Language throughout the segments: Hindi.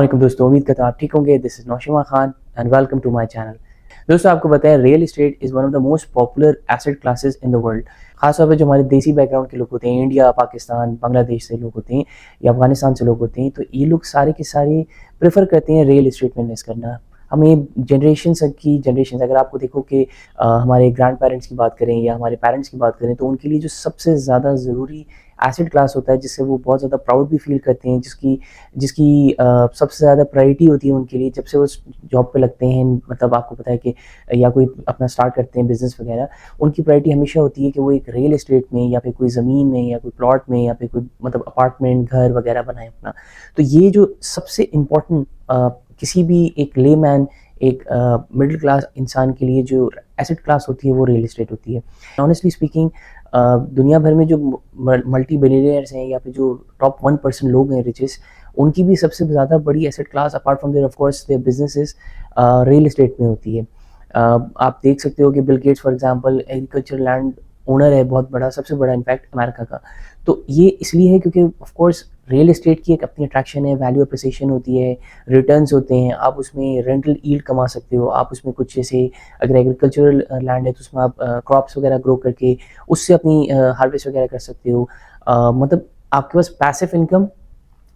वालेकुम दोस्तों, उम्मीद करता हूँ आप ठीक होंगे। This is Naushima Khan and welcome to my channel. दोस्तों, आपको पता है real estate is one of the most popular asset classes in the world. खासतौर पे जो हमारे देसी बैकग्राउंड के लोग होते हैं, इंडिया, पाकिस्तान, बांग्लादेश से लोग होते हैं या अफगानिस्तान से लोग होते हैं, तो ये लोग सारे के सारे प्रेफर करते हैं रियल एस्टेट में इन्वेस्ट करना। हमें जनरेशन अगर आपको देखो कि हमारे ग्रैंड पेरेंट्स की बात करें या हमारे पेरेंट्स की बात करें, तो उनके लिए जो सबसे ज़्यादा ज़रूरी एसेट क्लास होता है, जिससे वो बहुत ज़्यादा प्राउड भी फील करते हैं, जिसकी जिसकी सबसे ज़्यादा प्रायोरिटी होती है उनके लिए जब से वो जॉब पे लगते हैं। मतलब आपको पता है कि या कोई अपना स्टार्ट करते हैं बिजनेस वगैरह, उनकी प्रायोरिटी हमेशा होती है कि वो एक रियल एस्टेट में या फिर कोई ज़मीन में या कोई प्लॉट में या फिर कोई मतलब अपार्टमेंट घर वगैरह बनाए अपना। तो ये जो सबसे इम्पोर्टेंट किसी भी एक लेमैन, एक मिडिल क्लास इंसान के लिए जो एसेट क्लास होती है वो रियल एस्टेट होती है। ऑनेस्टली स्पीकिंग, दुनिया भर में जो मल्टी बिलियनियर्स हैं या फिर जो टॉप 1% लोग हैं रिचेस, उनकी भी सबसे ज़्यादा बड़ी asset class apart from their of course their businesses real estate में होती है। आप देख सकते हो कि Bill Gates for example agriculture land owner है, बहुत बड़ा, सबसे बड़ा इनफैक्ट अमेरिका का। तो ये इसलिए है क्योंकि ऑफ कोर्स रियल एस्टेट की एक अपनी अट्रैक्शन है, वैल्यू अप्रिसिएशन होती है, रिटर्न्स होते हैं, आप उसमें रेंटल यील्ड कमा सकते हो। आप उसमें कुछ जैसे अगर एग्रीकल्चरल लैंड है तो उसमें आप क्रॉप्स वगैरह ग्रो करके उससे अपनी हार्वेस्ट वगैरह कर सकते हो। मतलब आपके पास passive income,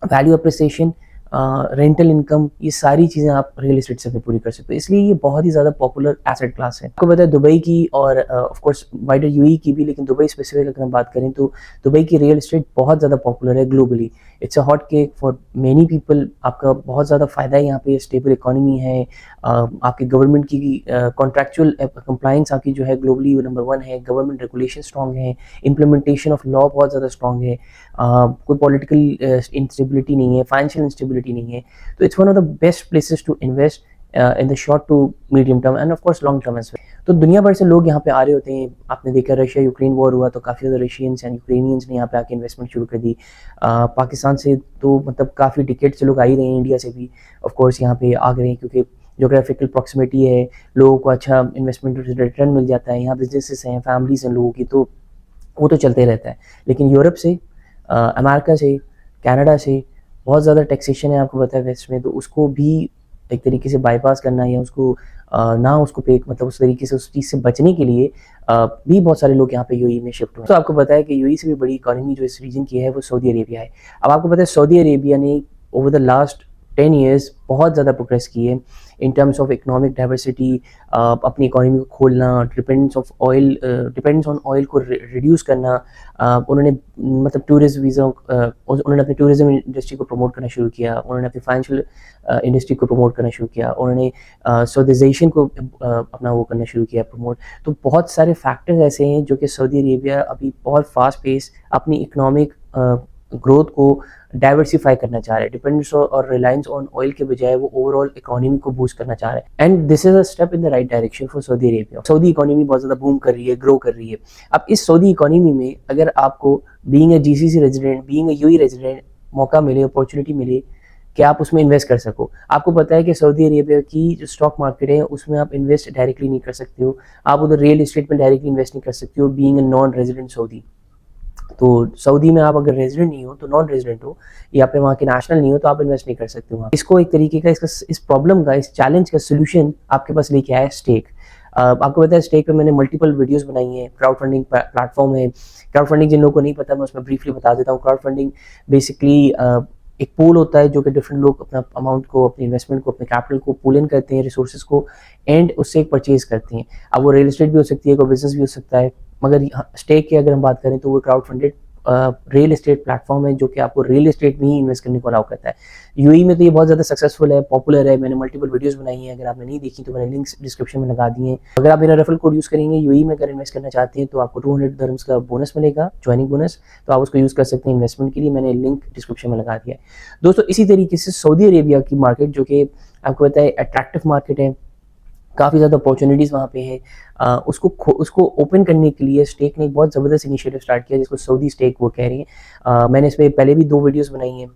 value appreciation, rental income, ये सारी चीज़ें आप रियल एस्टेट से पूरी कर सकते हो। इसलिए ये बहुत ही ज़्यादा पॉपुलर एसेट क्लास है। आपको पता है दुबई की और ऑफ कोर्स वाइडर यूएई की भी, लेकिन दुबई स्पेसिफिक अगर हम बात करें तो दुबई की रियल एस्टेट बहुत ज़्यादा पॉपुलर है globally. It's a hot cake for many people. आपका बहुत ज़्यादा फ़ायदा है यहाँ पे, स्टेबल इकोनॉमी है, आपकी गवर्नमेंट की कॉन्ट्रैक्चुअल कंप्लाइंस आपकी जो है ग्लोबली नंबर 1 है, गवर्नमेंट रेगुलेशन स्ट्रॉन्ग है, इम्प्लीमेंटेशन ऑफ लॉ बहुत ज़्यादा स्ट्रॉन्ग है, कोई पॉलिटिकल इंस्टेबिलिटी नहीं है, फाइनेंशियल इंस्टेबिलिटी नहीं है। तो it's one of the best places to invest in the short to medium term and of course long term as well. तो दुनिया भर से लोग यहाँ पे आ रहे होते हैं। आपने देखा रशिया यूक्रेन वॉर हुआ तो काफ़ी ज़्यादा रशियंस एंड यूक्रेनियंस ने यहाँ पे आके इन्वेस्टमेंट शुरू कर दी। पाकिस्तान से तो मतलब काफ़ी डिकेड से लोग आ ही रहे हैं, इंडिया से भी ऑफ कोर्स यहाँ पे आ गए हैं क्योंकि जोग्राफिकल प्रॉक्सिमिटी है, लोगों को अच्छा इन्वेस्टमेंट रिटर्न मिल जाता है। यहाँ बिजनेसेस हैं, फैमिलीज हैं लोगों की, तो वो तो चलते रहता है। लेकिन यूरोप से, अमेरिका से, कनाडा से बहुत ज़्यादा टैक्सेशन है, आपको पता है वेस्ट में, तो उसको भी एक तरीके से बाईपास करना या उसको ना उसको पे मतलब उस तरीके से उस चीज़ से बचने के लिए भी बहुत सारे लोग यहाँ पे यूएई में शिफ्ट हुए। तो आपको पता है कि यूएई से भी बड़ी इकोनॉमी जो इस रीजन की है वो सऊदी अरेबिया है। अब आपको पता है सऊदी अरेबिया ने ओवर द लास्ट 10 ईयर्स बहुत ज़्यादा प्रोग्रेस की है in terms of economic diversity, अपनी इकोनॉमी को खोलना, डिपेंडेंस ऑन ऑयल को रिड्यूस करना। उन्होंने मतलब टूरिज्म वीज़ा, उन्होंने अपनी टूरिज्म इंडस्ट्री को प्रमोट करना शुरू किया, उन्होंने अपनी फाइनेंशियल इंडस्ट्री को प्रमोट करना शुरू किया, उन्होंने सऊदीज़ेशन को अपना वो करना शुरू किया प्रमोट। तो बहुत सारे फैक्टर्स ऐसे हैं जो कि सऊदी अरेबिया अभी बहुत फास्ट पेस अपनी इकोनॉमिक ग्रोथ को डाइवर्सिफाई करना चाह रहे हैं। डिपेंडेंस और रिलायंस ऑन ऑयल के बजाय वो ओवरऑल इकोनॉमी को बूस्ट करना चाह रहे हैं, and this is a step in the right direction for Saudi Arabia. Saudi economy बहुत ज़्यादा बूम कर रही है, ग्रो कर रही है। अब इस सऊदी इकोनॉमी में अगर आपको being a GCC resident, being a UAE resident मौका मिले, अपॉर्चुनिटी मिले कि आप उसमें इन्वेस्ट कर सको। आपको पता है कि सऊदी अरेबिया की जो स्टॉक मार्केट है उसमें आप इन्वेस्ट डायरेक्टली नहीं कर सकते हो, आप उधर रियल एस्टेट में डायरेक्टली इन्वेस्ट नहीं कर सकते हो being a non resident Saudi. तो सऊदी में आप अगर रेजिडेंट नहीं हो तो नॉन रेजिडेंट हो या फिर वहाँ के नेशनल नहीं हो तो आप इन्वेस्ट नहीं कर सकते हो। इसको एक तरीके का इस प्रॉब्लम का, इस चैलेंज का सोल्यूशन आपके पास लेके आया स्टेक। आपको पता है स्टेक पे मैंने मल्टीपल वीडियोस बनाई हैं। क्राउड फंडिंग प्लेटफॉर्म है। क्राउड फंडिंग जिन लोगों को नहीं पता मैं उसमें ब्रीफली बता देता हूँ। क्राउड फंडिंग बेसिकली एक पूल होता है जो कि डिफरेंट लोग अपना अमाउंट को, अपने इन्वेस्टमेंट को, अपने कैपिटल को पूल इन करते हैं, रिसोर्सेज को, एंड उससे एक परचेज करते हैं। अब वो रियल एस्टेट भी हो सकती है, कोई बिजनेस भी हो सकता है, मगर स्टेक की अगर हम बात करें तो वो crowd funded real estate platform है जो कि आपको रियल एस्टेट में ही इन्वेस्ट करने को अलाउ करता है। यूएई में तो ये बहुत ज़्यादा सक्सेसफुल है, पॉपुलर है। मैंने मल्टीपल वीडियोस बनाई हैं, अगर आपने नहीं देखी तो मैंने लिंक्स डिस्क्रिप्शन में लगा दिए हैं। अगर आप मेरा रेफरल कोड यूज़ करेंगे यूएई में अगर इन्वेस्ट करना चाहते हैं तो आपको 200 दिरहम्स का बोनस मिलेगा, ज्वाइनिंग बोनस, तो आप उसको यूज़ कर सकते हैं इन्वेस्टमेंट के लिए। मैंने लिंक डिस्क्रिप्शन में लगा दिया है। दोस्तों, इसी तरीके से सऊदी अरेबिया की मार्केट जो कि आपको पता है अट्रैक्टिव मार्केट है, काफ़ी ज़्यादा अपॉर्चुनिटीज़ वहाँ पे है, उसको ओपन करने के लिए स्टेक ने एक बहुत ज़बरदस्त इनिशिएटिव स्टार्ट किया जिसको सऊदी स्टेक वो कह रही है। मैंने इसमें पहले भी 2 वीडियोस बनाई हैं,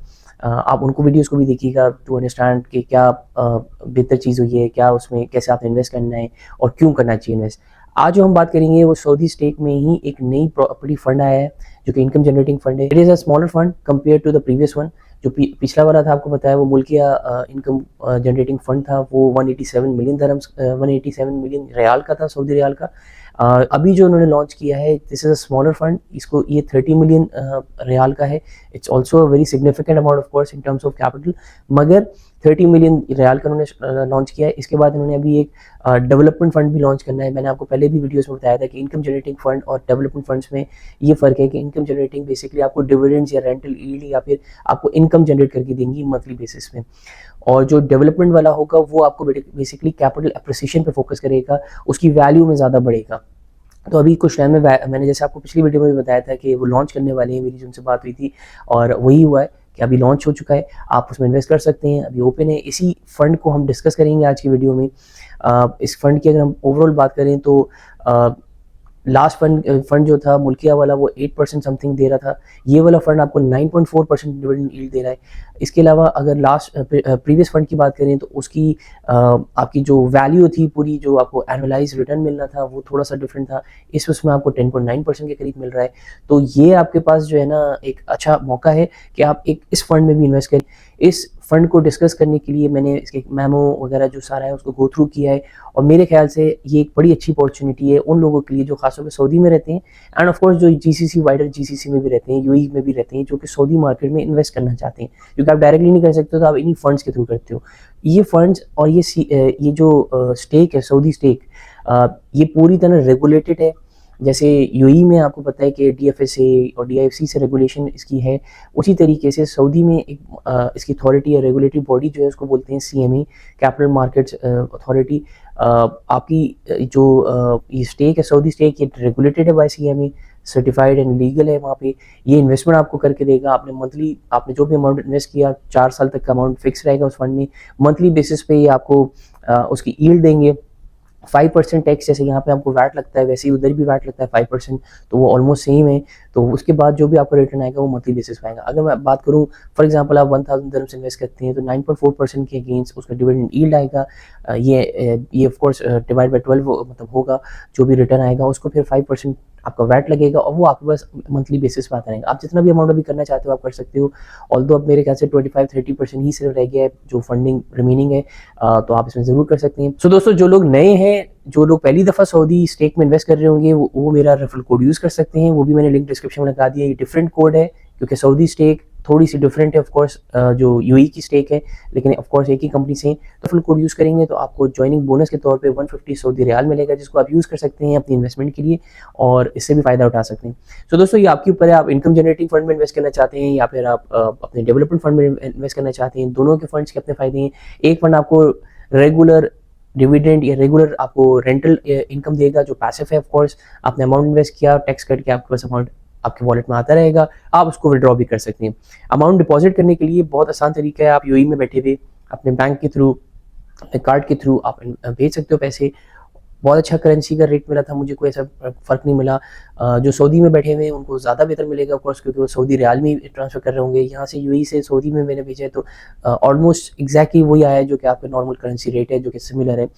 आप उनको वीडियोस को भी देखिएगा टू अंडरस्टैंड कि क्या बेहतर चीज़ हुई है, क्या उसमें कैसे आपने इन्वेस्ट करना है और क्यों करना चाहिए इन्वेस्ट। आज जो हम बात करेंगे वो सऊदी स्टेक में ही एक नई प्रॉपर्टी फंड आया है जो कि इनकम जनरेटिंग फंड है। It is a smaller fund compare to the previous one, पिछला वाला था आपको बताया वो मुल्किया इनकम जनरेटिंग फंड था, वो 187 मिलियन दरहम्स 187 मिलियन रियाल का था, सऊदी रियाल का। अभी जो उन्होंने लॉन्च किया है this is a smaller fund, इसको ये 30 मिलियन रियाल का है। It's also a very significant amount of course in terms of capital, मगर 30 मिलियन रियाल का उन्होंने लॉन्च किया है। इसके बाद उन्होंने अभी एक डेवलपमेंट फंड भी लॉन्च करना है। मैंने आपको पहले भी वीडियोस में बताया था कि इनकम जनरेटिंग फंड और डेवलपमेंट फंड्स में ये फ़र्क है कि इनकम जनरेटिंग बेसिकली आपको डिविडेंड्स या रेंटल ईल्ड या फिर आपको इनकम जनरेट करके देंगी मंथली बेसिस पे, और जो डेवलपमेंट वाला होगा वो आपको बेसिकली कैपिटल एप्रिसिएशन पे फोकस करेगा, उसकी वैल्यू में ज़्यादा बढ़ेगा। तो अभी कुछ टाइम में मैंने जैसे आपको पिछली वीडियो में भी बताया था कि वो लॉन्च करने वाले हैं, मेरी जिनसे बात हुई थी, और वही हुआ है कि अभी लॉन्च हो चुका है, आप उसमें इन्वेस्ट कर सकते हैं, अभी ओपन है। इसी फंड को हम डिस्कस करेंगे आज की वीडियो में। इस फंड की अगर हम ओवरऑल बात करें तो लास्ट फंड जो था मुल्किया वाला वो 8% समथिंग दे रहा था, ये वाला फंड आपको 9.4% डिविडेंड यील्ड दे रहा है। इसके अलावा अगर लास्ट प्रीवियस फंड की बात करें तो उसकी आपकी जो वैल्यू थी पूरी, जो आपको एनुअलाइज रिटर्न मिलना था वो थोड़ा सा डिफरेंट था, इस उसमें आपको 10.9% के करीब मिल रहा है। तो ये आपके पास जो है ना एक अच्छा मौका है कि आप एक इस फंड में भी इन्वेस्ट करें। इस फंड को डिस्कस करने के लिए मैंने इसके मेमो वगैरह जो सारा है उसको गो थ्रू किया है, और मेरे ख्याल से ये एक बड़ी अच्छी अपॉर्चुनिटी है उन लोगों के लिए जो खासतौर पर सऊदी में रहते हैं, एंड ऑफ कोर्स जो जीसीसी वाइडर जीसीसी में भी रहते हैं, यूएई में भी रहते हैं, जो कि सऊदी मार्केट में इन्वेस्ट करना चाहते हैं, क्योंकि आप डायरेक्टली नहीं कर सकते तो आप इन्हीं फंड्स के थ्रू करते हो। ये फंड्स और ये जो स्टेक है सऊदी स्टेक, ये पूरी तरह रेगुलेटेड है। जैसे यूएई में आपको पता है कि डीएफएसए और डीआईएफसी से रेगुलेशन इसकी है, उसी तरीके से सऊदी में एक इसकी अथॉरिटी या रेगुलेटरी बॉडी जो है उसको बोलते हैं सीएमए, कैपिटल मार्केट्स अथॉरिटी। आपकी जो ये स्टेक है सऊदी स्टेक, ये रेगुलेटेड है by CMA, certified and legal है वहाँ पे। ये इन्वेस्टमेंट आपको करके देगा, आपने मंथली आपने जो भी अमाउंट इन्वेस्ट किया 4 साल तक का अमाउंट फिक्स रहेगा उस फंड में, मंथली बेसिस पे ये आपको उसकी यील्ड देंगे। 5% टैक्स, जैसे यहाँ पे आपको वैट लगता है वैसे ही उधर भी वैट लगता है 5%, तो वो ऑलमोस्ट सेम है। तो उसके बाद जो भी आपका रिटर्न आएगा वो मंथली बेसिस पे आएगा। अगर मैं बात करूँ फॉर एग्जांपल आप 1000 दिरहम्स इन्वेस्ट करते हैं तो 9.4% के अगेंस्ट उसका डिविडेंड यील्ड आएगा। ये ऑफ कोर्स डिवाइड बाय 12 मतलब होगा, जो भी रिटर्न आएगा उसको फिर 5% आपका वैट लगेगा, और वो आपके पास मंथली बेसिस पे आता रहेगा। आप जितना भी अमाउंट अभी करना चाहते हो आप कर सकते हो, ऑल्दो अब मेरे ख्याल से 25-30% ही सिर्फ रह गया है जो फंडिंग रिमेनिंग है, तो आप इसमें ज़रूर कर सकते हैं। सो दोस्तों, जो लोग नए हैं, जो लोग पहली दफ़ा सऊदी स्टेक में इन्वेस्ट कर रहे होंगे, वो मेरा रेफरल कोड यूज़ कर सकते हैं, वो भी मैंने लिंक डिस्क्रिप्शन में लगा दिया। ये डिफरेंट कोड है क्योंकि सऊदी स्टेक थोड़ी सी डिफरेंट है ऑफ कोर्स जो यूएई की स्टेक है, लेकिन ऑफ कोर्स एक ही कंपनी से। तो फुल कोड यूज़ करेंगे तो आपको ज्वाइनिंग बोनस के तौर पे 150 सऊदी रियाल मिलेगा, जिसको आप यूज़ कर सकते हैं अपनी इन्वेस्टमेंट के लिए और इससे भी फ़ायदा उठा सकते हैं। तो दोस्तों, ये आपके ऊपर है, आप इनकम जनरेटिंग फंड में इन्वेस्ट करना चाहते हैं या फिर आप अपने डेवलपमेंट फंड में इन्वेस्ट करना चाहते हैं। दोनों के फंड्स के अपने फ़ायदे हैं। एक फंड आपको रेगुलर डिविडेंड या रेगुलर आपको रेंटल इनकम देगा जो पैसिव है। ऑफ कोर्स आपने अमाउंट इन्वेस्ट किया, टैक्स कट के आपके पास अमाउंट आपके वॉलेट में आता रहेगा, आप उसको विड्रॉ भी कर सकते हैं। अमाउंट डिपॉजिट करने के लिए बहुत आसान तरीका है, आप यूएई में बैठे हुए अपने बैंक के थ्रू, अपने कार्ड के थ्रू आप भेज सकते हो पैसे। बहुत अच्छा करेंसी का रेट मिला था मुझे, कोई ऐसा फ़र्क नहीं मिला। जो सऊदी में बैठे हुए हैं उनको ज़्यादा बेहतर मिलेगा ऑफ कोर्स, क्योंकि वो सऊदी रियाल में ट्रांसफ़र कर रहे होंगे। यहाँ से यूएई से सऊदी में मैंने भेजा है तो ऑलमोस्ट एग्जैक्टली वही आया है जो कि आपका नॉर्मल करेंसी रेट है, जो कि सिमिलर है।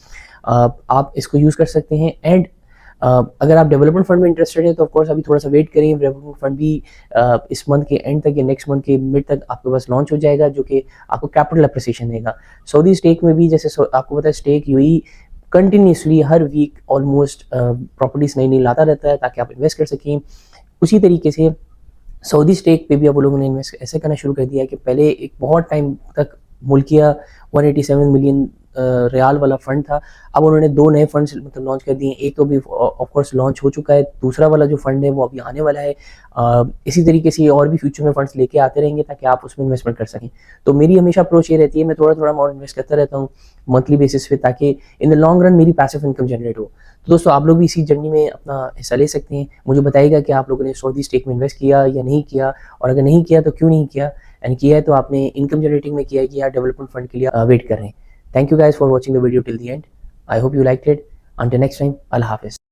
आप इसको यूज़ कर सकते हैं। एंड अगर आप डेवलपमेंट फंड में इंटरेस्टेड है तो ऑफ कोर्स अभी थोड़ा सा वेट करें, डेवलपमेंट फंड भी इस मंथ के एंड तक या नेक्स्ट मंथ के मिड तक आपके पास लॉन्च हो जाएगा, जो कि आपको कैपिटल एप्रिसिएशन देगा। सऊदी स्टेक में भी जैसे आपको पता है स्टेक यूएई कंटिन्यूसली हर वीक ऑलमोस्ट प्रॉपर्टीज नई लाता रहता है ताकि आप इन्वेस्ट कर सकें। उसी तरीके से सऊदी स्टेक पे भी अब लोगों ने इन्वेस्ट ऐसे करना शुरू कर दिया है कि पहले एक बहुत टाइम तक मुल्किया 187 मिलियन रियाल वाला फंड था, अब उन्होंने 2 नए फंड्स मतलब लॉन्च कर दिए। एक तो भी ऑफ कोर्स लॉन्च हो चुका है, दूसरा वाला जो फंड है वो अभी आने वाला है। इसी तरीके से और भी फ्यूचर में फंड्स लेके आते रहेंगे ताकि आप उसमें इन्वेस्टमेंट कर सकें। तो मेरी हमेशा अप्रोच ये रहती है, मैं थोड़ा थोड़ा अमाउंट इन्वेस्ट करता रहता हूँ मंथली बेसिस पे, ताकि इन द लॉन्ग रन मेरी पैसिव इनकम जनरेट हो। तो दोस्तों, आप लोग भी इसी जर्नी में अपना हिस्सा ले सकते हैं। मुझे बताइएगा कि आप लोगों ने सऊदी स्टेक में इन्वेस्ट किया या नहीं किया, और अगर नहीं किया तो क्यों नहीं किया, एंड किया है तो आपने इनकम जनरेटिंग में किया है कि या डेवलपमेंट फंड के लिए वेट कर रहे हैं। Thank you guys for watching the video till the end. I hope you liked it. Until next time, Allah Hafiz.